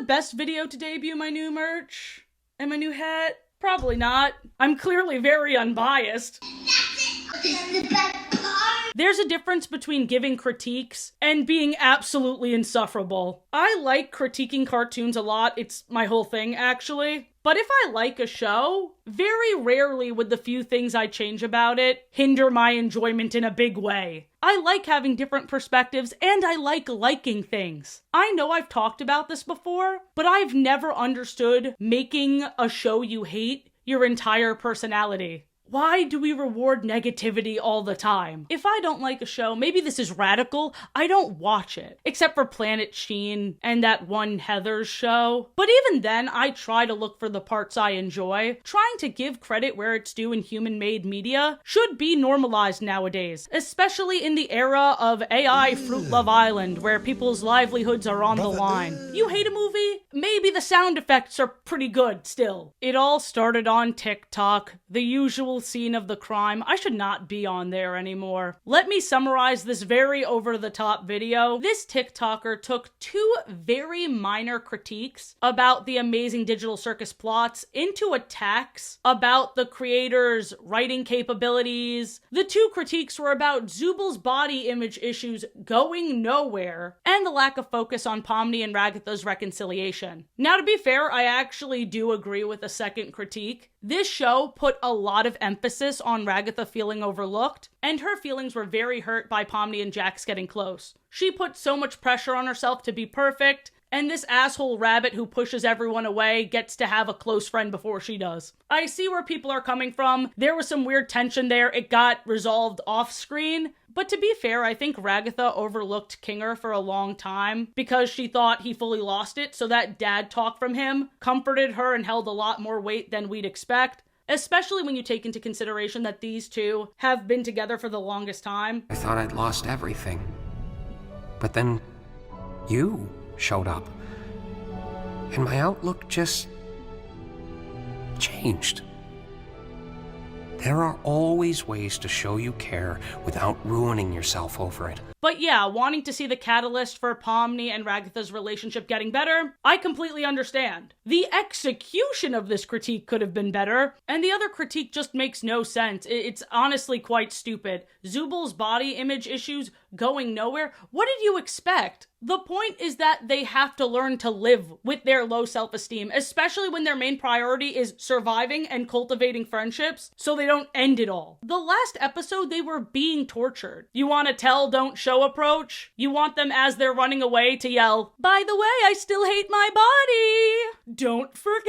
the best video to debut my new merch? And my new hat? Probably not. I'm clearly very unbiased. There's a difference between giving critiques and being absolutely insufferable. I like critiquing cartoons a lot. It's my whole thing, actually. But if I like a show, very rarely would the few things I change about it hinder my enjoyment in a big way. I like having different perspectives, and I like liking things. I know I've talked about this before, but I've never understood making a show you hate your entire personality. Why do we reward negativity all the time? If I don't like a show, maybe this is radical, I don't watch it. Except for Planet Sheen and that one Heather's show. But even then, I try to look for the parts I enjoy. Trying to give credit where it's due in human-made media should be normalized nowadays. Especially in the era of AI Fruit Love Island, where people's livelihoods are on the line. You hate a movie? Maybe the sound effects are pretty good still. It all started on TikTok, the usual scene of the crime. I should not be on there anymore. Let me summarize this very over-the-top video. This TikToker took two very minor critiques about the Amazing Digital Circus plots into attacks about the creator's writing capabilities. The two critiques were about Zubal's body image issues going nowhere and the lack of focus on Pomni and Ragatha's reconciliation. Now, to be fair, I actually do agree with the second critique. This show put a lot of emphasis on Ragatha feeling overlooked, and her feelings were very hurt by Pomni and Jax getting close. She put so much pressure on herself to be perfect, and this asshole rabbit who pushes everyone away gets to have a close friend before she does. I see where people are coming from. There was some weird tension there. It got resolved off screen. But to be fair, I think Ragatha overlooked Kinger for a long time because she thought he fully lost it, so that dad talk from him comforted her and held a lot more weight than we'd expect, especially when you take into consideration that these two have been together for the longest time. I thought I'd lost everything. But then you showed up, and my outlook just changed. There are always ways to show you care without ruining yourself over it. But yeah, wanting to see the catalyst for Pomni and Ragatha's relationship getting better, I completely understand. The execution of this critique could have been better, and the other critique just makes no sense. It's honestly quite stupid. Zubal's body image issues going nowhere? What did you expect? The point is that they have to learn to live with their low self-esteem, especially when their main priority is surviving and cultivating friendships, so they don't end it all. The last episode, they were being tortured. You want to tell, don't show approach? You want them as they're running away to yell, by the way, I still hate my body! Don't forget!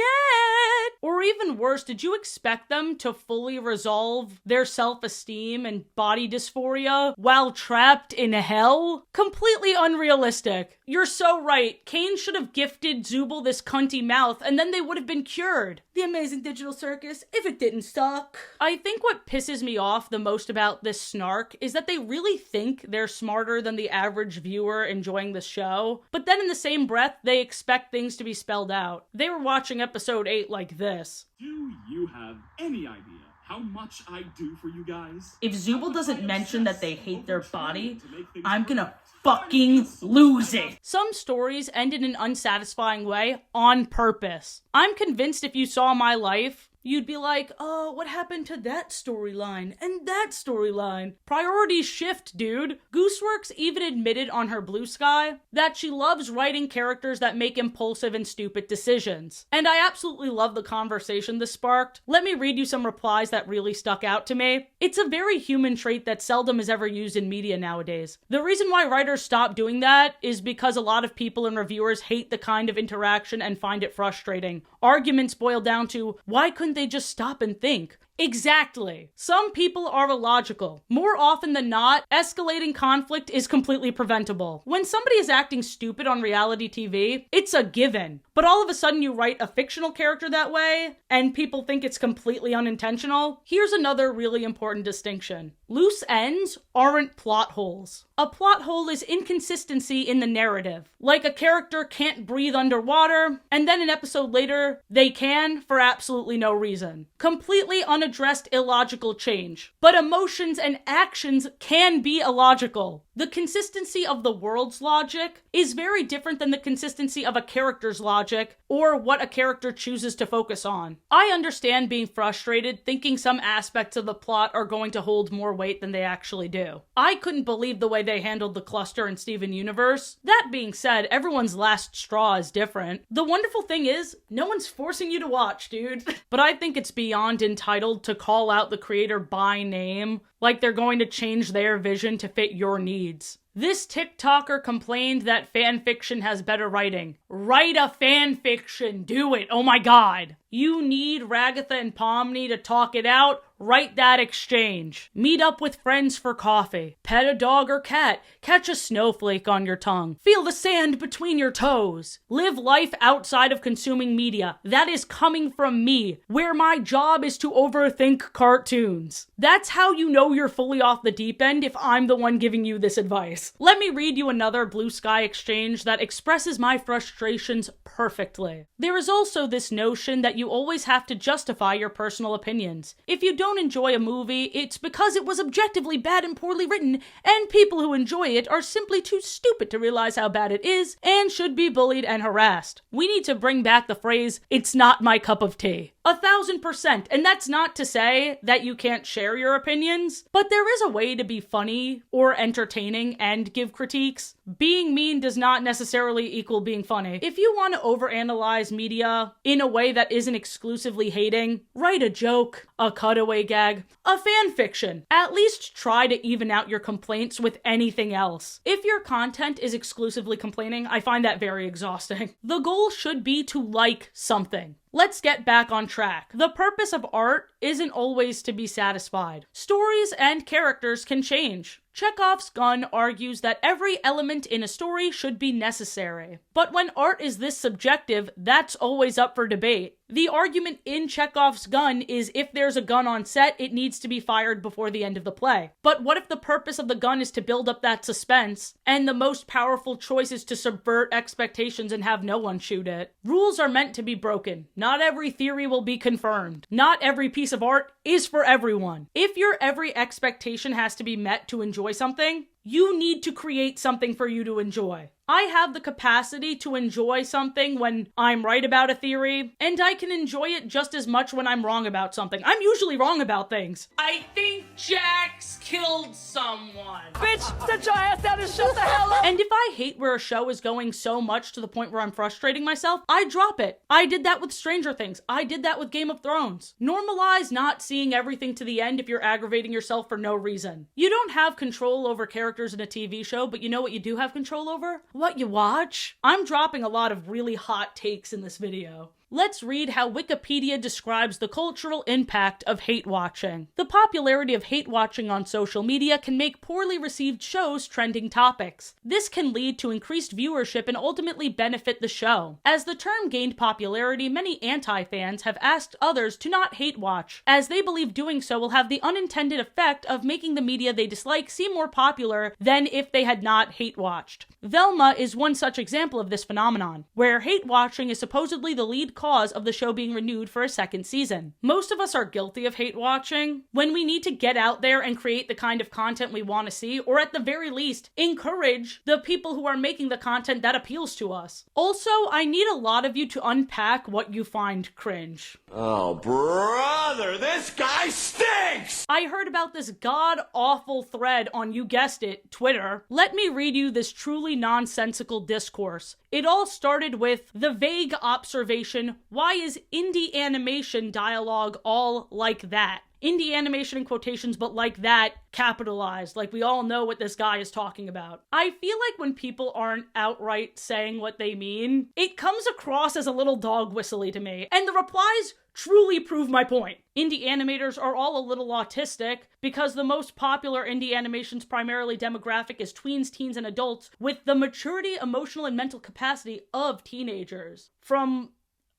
Or even worse, did you expect them to fully resolve their self-esteem and body dysphoria while trapped in hell? Completely unrealistic. You're so right. Kane should have gifted Zubal this cunty mouth, and then they would have been cured. The Amazing Digital Circus, if it didn't suck. I think what pisses me off the most about this snark is that they really think they're smarter than the average viewer enjoying the show, but then in the same breath, they expect things to be spelled out. They were watching episode 8 like this. Do you have any idea how much I do for you guys? If Zubal doesn't mention that they hate their body, I'm gonna fucking lose it. Some stories end in an unsatisfying way on purpose. I'm convinced if you saw my life, you'd be like, oh, what happened to that storyline and that storyline? Priorities shift, dude. Gooseworks even admitted on her Blue Sky that she loves writing characters that make impulsive and stupid decisions. And I absolutely love the conversation this sparked. Let me read you some replies that really stuck out to me. It's a very human trait that seldom is ever used in media nowadays. The reason why writers stop doing that is because a lot of people and reviewers hate the kind of interaction and find it frustrating. Arguments boil down to, why couldn't they just stop and think? Exactly. Some people are illogical. More often than not, escalating conflict is completely preventable. When somebody is acting stupid on reality TV, it's a given. But all of a sudden you write a fictional character that way, and people think it's completely unintentional. Here's another really important distinction. Loose ends aren't plot holes. A plot hole is inconsistency in the narrative. Like a character can't breathe underwater, and then an episode later, they can for absolutely no reason. Completely unaddressed illogical change. But emotions and actions can be illogical. The consistency of the world's logic is very different than the consistency of a character's logic or what a character chooses to focus on. I understand being frustrated, thinking some aspects of the plot are going to hold more weight than they actually do. I couldn't believe the way they handled the cluster in Steven Universe. That being said, everyone's last straw is different. The wonderful thing is, no one's forcing you to watch, dude. But I think it's beyond entitled to call out the creator by name, like they're going to change their vision to fit your needs. This TikToker complained that fanfiction has better writing. Write a fanfiction, do it, oh my god. You need Ragatha and Pomni to talk it out, write that exchange. Meet up with friends for coffee. Pet a dog or cat. Catch a snowflake on your tongue. Feel the sand between your toes. Live life outside of consuming media. That is coming from me, where my job is to overthink cartoons. That's how you know you're fully off the deep end if I'm the one giving you this advice. Let me read you another Blue Sky exchange that expresses my frustrations perfectly. There is also this notion that you always have to justify your personal opinions. If you don't enjoy a movie, it's because it was objectively bad and poorly written, and people who enjoy it are simply too stupid to realize how bad it is and should be bullied and harassed. We need to bring back the phrase, "It's not my cup of tea." 1000%, and that's not to say that you can't share your opinions, but there is a way to be funny or entertaining and give critiques. Being mean does not necessarily equal being funny. If you want to overanalyze media in a way that isn't exclusively hating, write a joke, a cutaway gag, a fan fiction. At least try to even out your complaints with anything else. If your content is exclusively complaining, I find that very exhausting. The goal should be to like something. Let's get back on track. The purpose of art isn't always to be satisfied. Stories and characters can change. Chekhov's gun argues that every element in a story should be necessary. But when art is this subjective, that's always up for debate. The argument in Chekhov's gun is if there's a gun on set, it needs to be fired before the end of the play. But what if the purpose of the gun is to build up that suspense, and the most powerful choice is to subvert expectations and have no one shoot it? Rules are meant to be broken. Not every theory will be confirmed. Not every piece of art is for everyone. If your every expectation has to be met to enjoy something, you need to create something for you to enjoy. I have the capacity to enjoy something when I'm right about a theory, and I can enjoy it just as much when I'm wrong about something. I'm usually wrong about things. I think Jax killed someone. Bitch, sit your ass down and shut the hell up! And if I hate where a show is going so much to the point where I'm frustrating myself, I drop it. I did that with Stranger Things. I did that with Game of Thrones. Normalize not seeing everything to the end if you're aggravating yourself for no reason. You don't have control over characters in a TV show, but you know what you do have control over? What you watch. I'm dropping a lot of really hot takes in this video. Let's read how Wikipedia describes the cultural impact of hate watching. The popularity of hate watching on social media can make poorly received shows trending topics. This can lead to increased viewership and ultimately benefit the show. As the term gained popularity, many anti-fans have asked others to not hate watch, as they believe doing so will have the unintended effect of making the media they dislike seem more popular than if they had not hate watched. Velma is one such example of this phenomenon, where hate watching is supposedly the lead cause of the show being renewed for a second season. Most of us are guilty of hate watching when we need to get out there and create the kind of content we want to see, or at the very least, encourage the people who are making the content that appeals to us. Also, I need a lot of you to unpack what you find cringe. Oh, brother, this guy stinks! I heard about this god-awful thread on, you guessed it, Twitter. Let me read you this truly nonsensical discourse. It all started with the vague observation, why is indie animation dialogue all like that? Indie animation in quotations, but like that, capitalized, like we all know what this guy is talking about. I feel like when people aren't outright saying what they mean, it comes across as a little dog whistly to me, and the replies truly prove my point. Indie animators are all a little autistic because the most popular indie animation's primarily demographic is tweens, teens, and adults with the maturity, emotional, and mental capacity of teenagers. From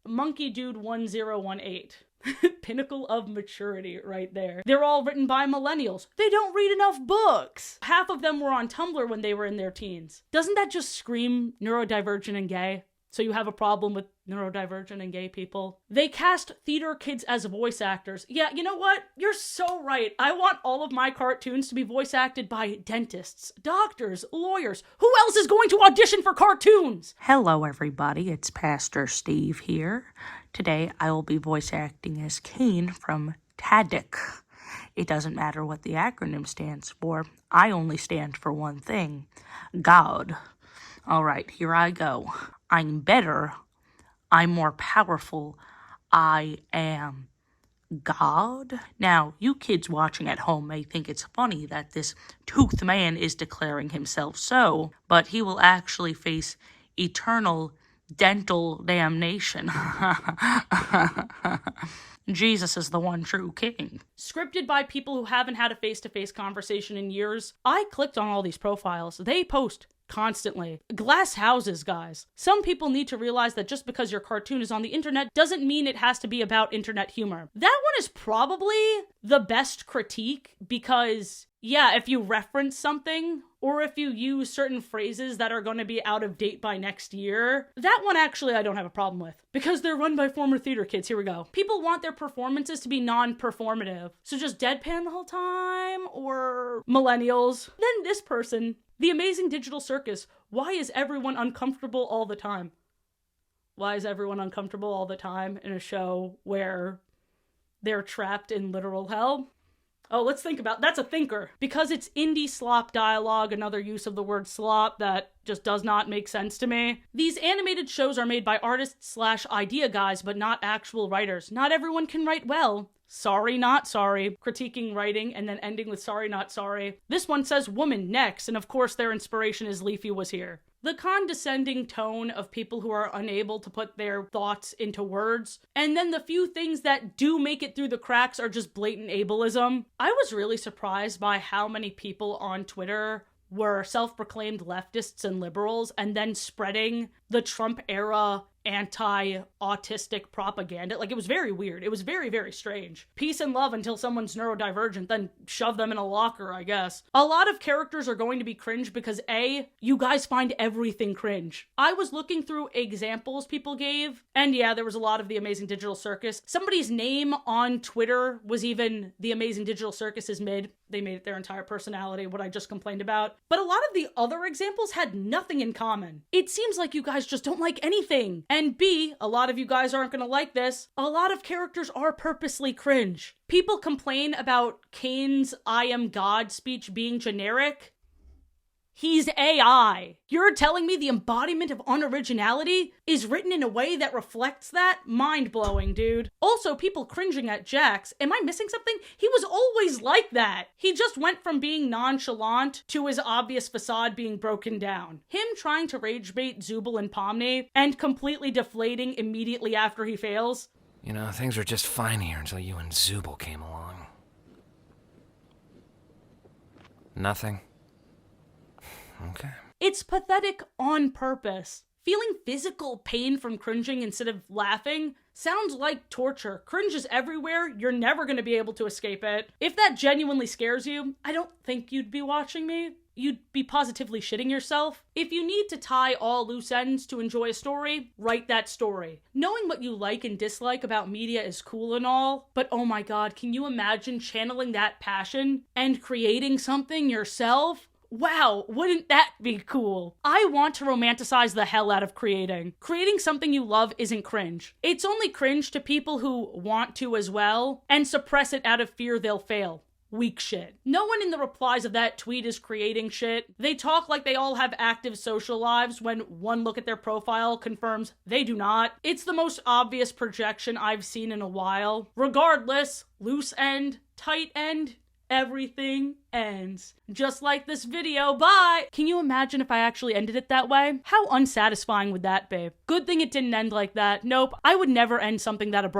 Monkey Dude 1018. Pinnacle of maturity right there. They're all written by millennials. They don't read enough books. Half of them were on Tumblr when they were in their teens. Doesn't that just scream neurodivergent and gay? So you have a problem with neurodivergent and gay people. They cast theater kids as voice actors. Yeah, you know what? You're so right. I want all of my cartoons to be voice acted by dentists, doctors, lawyers. Who else is going to audition for cartoons? Hello everybody, it's Pastor Steve here. Today I will be voice acting as Cain from tadc. It doesn't matter what the acronym stands for. I only stand for one thing. God. Alright, here I go. I'm better. I'm more powerful. I am God. Now, you kids watching at home may think it's funny that this toothed man is declaring himself so, but he will actually face eternal dental damnation. Jesus is the one true king. Scripted by people who haven't had a face-to-face conversation in years. I clicked on all these profiles. They post constantly. Glass houses, guys. Some people need to realize that just because your cartoon is on the internet doesn't mean it has to be about internet humor. That one is probably the best critique because, yeah, if you reference something or if you use certain phrases that are going to be out of date by next year, that one actually I don't have a problem with because they're run by former theater kids. Here we go. People want their performances to be non-performative. So just deadpan the whole time or millennials. Then this person, The Amazing Digital Circus. Why is everyone uncomfortable all the time? Why is everyone uncomfortable all the time in a show where they're trapped in literal hell? Oh, let's think about, that's a thinker. Because it's indie slop dialogue, another use of the word slop that just does not make sense to me. These animated shows are made by artists/idea guys, but not actual writers. Not everyone can write well. Sorry, not sorry. Critiquing writing and then ending with sorry, not sorry. This one says woman next, and of course their inspiration is Leafy was here. The condescending tone of people who are unable to put their thoughts into words, and then the few things that do make it through the cracks are just blatant ableism. I was really surprised by how many people on Twitter were self-proclaimed leftists and liberals and then spreading the Trump-era anti-autistic propaganda. Like, it was very weird. It was very, very strange. Peace and love until someone's neurodivergent, then shove them in a locker, I guess. A lot of characters are going to be cringe because A, you guys find everything cringe. I was looking through examples people gave, and yeah, there was a lot of The Amazing Digital Circus. Somebody's name on Twitter was even The Amazing Digital Circus is mid. They made it their entire personality, what I just complained about. But a lot of the other examples had nothing in common. It seems like you guys just don't like anything. And B, a lot of you guys aren't gonna like this, a lot of characters are purposely cringe. People complain about Cain's I am God speech being generic. He's AI. You're telling me the embodiment of unoriginality is written in a way that reflects that? Mind-blowing, dude. Also, people cringing at Jax. Am I missing something? He was always like that. He just went from being nonchalant to his obvious facade being broken down. Him trying to rage bait Zubul and Pomni and completely deflating immediately after he fails. You know, things were just fine here until you and Zubul came along. Nothing. Okay. It's pathetic on purpose. Feeling physical pain from cringing instead of laughing sounds like torture. Cringe is everywhere. You're never going to be able to escape it. If that genuinely scares you, I don't think you'd be watching me. You'd be positively shitting yourself. If you need to tie all loose ends to enjoy a story, write that story. Knowing what you like and dislike about media is cool and all, but oh my god, can you imagine channeling that passion and creating something yourself? Wow, wouldn't that be cool? I want to romanticize the hell out of creating. Creating something you love isn't cringe. It's only cringe to people who want to as well, and suppress it out of fear they'll fail. Weak shit. No one in the replies of that tweet is creating shit. They talk like they all have active social lives when one look at their profile confirms they do not. It's the most obvious projection I've seen in a while. Regardless, loose end, tight end, everything ends. Just like this video, bye! Can you imagine if I actually ended it that way? How unsatisfying would that be? Good thing it didn't end like that. Nope, I would never end something that abrupt.